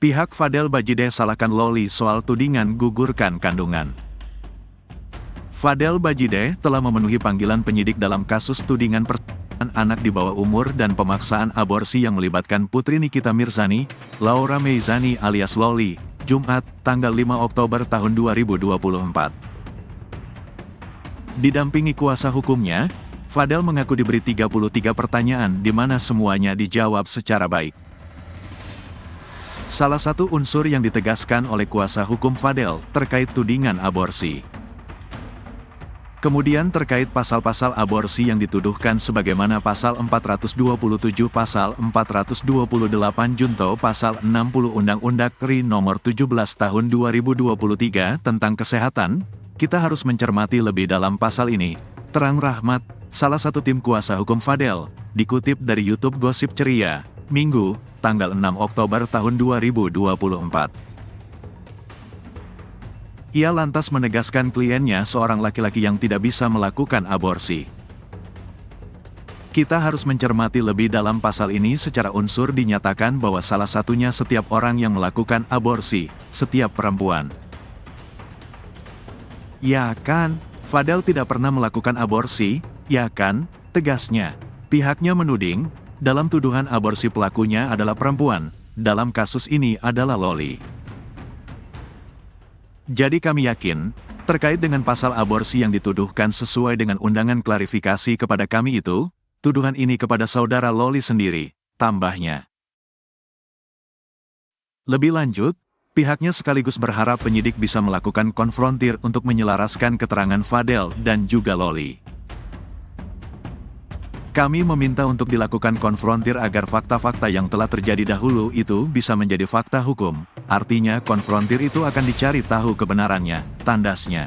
Pihak Fadel Bajideh salahkan Loli soal tudingan gugurkan kandungan. Fadel Bajideh telah memenuhi panggilan penyidik dalam kasus tudingan perselingkuhan anak di bawah umur dan pemaksaan aborsi yang melibatkan Putri Nikita Mirzani, Laura Meizani alias Loli, Jumat, tanggal 5 Oktober tahun 2024. Didampingi kuasa hukumnya, Fadel mengaku diberi 33 pertanyaan di mana semuanya dijawab secara baik. Salah satu unsur yang ditegaskan oleh kuasa hukum Fadel terkait tudingan aborsi. Kemudian terkait pasal-pasal aborsi yang dituduhkan sebagaimana pasal 427 pasal 428 junto pasal 60 Undang-Undang RI nomor 17 tahun 2023 tentang kesehatan, kita harus mencermati lebih dalam pasal ini, terang Rahmat, salah satu tim kuasa hukum Fadel, dikutip dari YouTube Gosip Ceria, Minggu, tanggal 6 Oktober tahun 2024. Ia lantas menegaskan kliennya seorang laki-laki yang tidak bisa melakukan aborsi. Kita harus mencermati lebih dalam pasal ini secara unsur dinyatakan bahwa salah satunya setiap orang yang melakukan aborsi, setiap perempuan. Ya kan, Fadel tidak pernah melakukan aborsi, ya kan, tegasnya. Pihaknya menuding, dalam tuduhan aborsi pelakunya adalah perempuan, dalam kasus ini adalah Loli. Jadi kami yakin, terkait dengan pasal aborsi yang dituduhkan sesuai dengan undangan klarifikasi kepada kami itu, tuduhan ini kepada saudara Loli sendiri, tambahnya. Lebih lanjut, pihaknya sekaligus berharap penyidik bisa melakukan konfrontir untuk menyelaraskan keterangan Fadel dan juga Loli. Kami meminta untuk dilakukan konfrontir agar fakta-fakta yang telah terjadi dahulu itu bisa menjadi fakta hukum. Artinya konfrontir itu akan dicari tahu kebenarannya, tandasnya.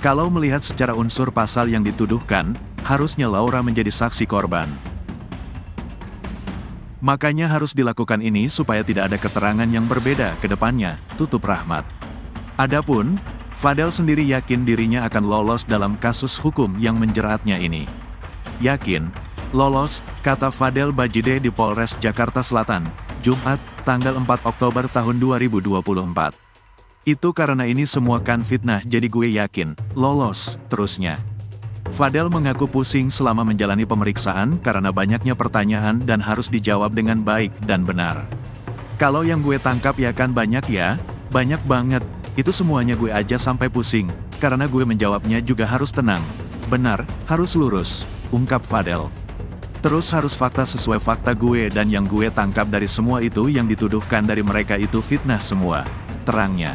Kalau melihat secara unsur pasal yang dituduhkan, harusnya Laura menjadi saksi korban. Makanya harus dilakukan ini supaya tidak ada keterangan yang berbeda ke depannya, tutup Rahmat. Adapun Fadel sendiri yakin dirinya akan lolos dalam kasus hukum yang menjeratnya ini. Yakin, lolos, kata Fadel Bajideh di Polres Jakarta Selatan, Jumat, tanggal 4 Oktober tahun 2024. Itu karena ini semua kan fitnah jadi gue yakin, lolos, terusnya. Fadel mengaku pusing selama menjalani pemeriksaan karena banyaknya pertanyaan dan harus dijawab dengan baik dan benar. Kalau yang gue tangkap ya kan banyak ya, banyak banget. Itu semuanya gue aja sampai pusing, karena gue menjawabnya juga harus tenang. Benar, harus lurus, ungkap Fadel. Terus harus fakta sesuai fakta gue dan yang gue tangkap dari semua itu yang dituduhkan dari mereka itu fitnah semua, terangnya.